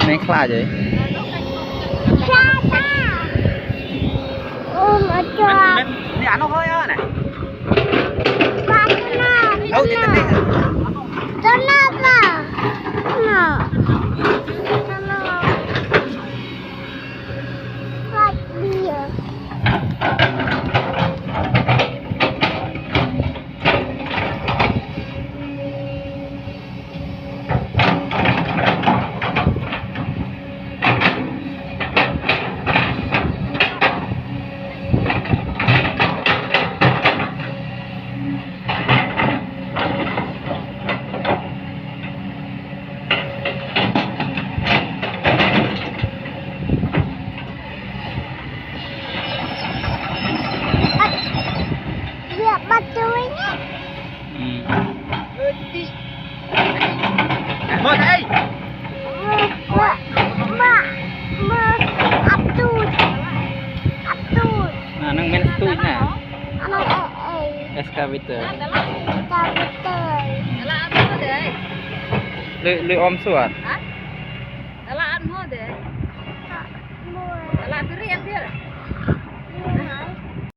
Này khá vậy? Đi ăn nó hơi á này. Đâu thì tên Thôi đây. Nah, nang main stui na. Excavator. Lưỡi om suốt.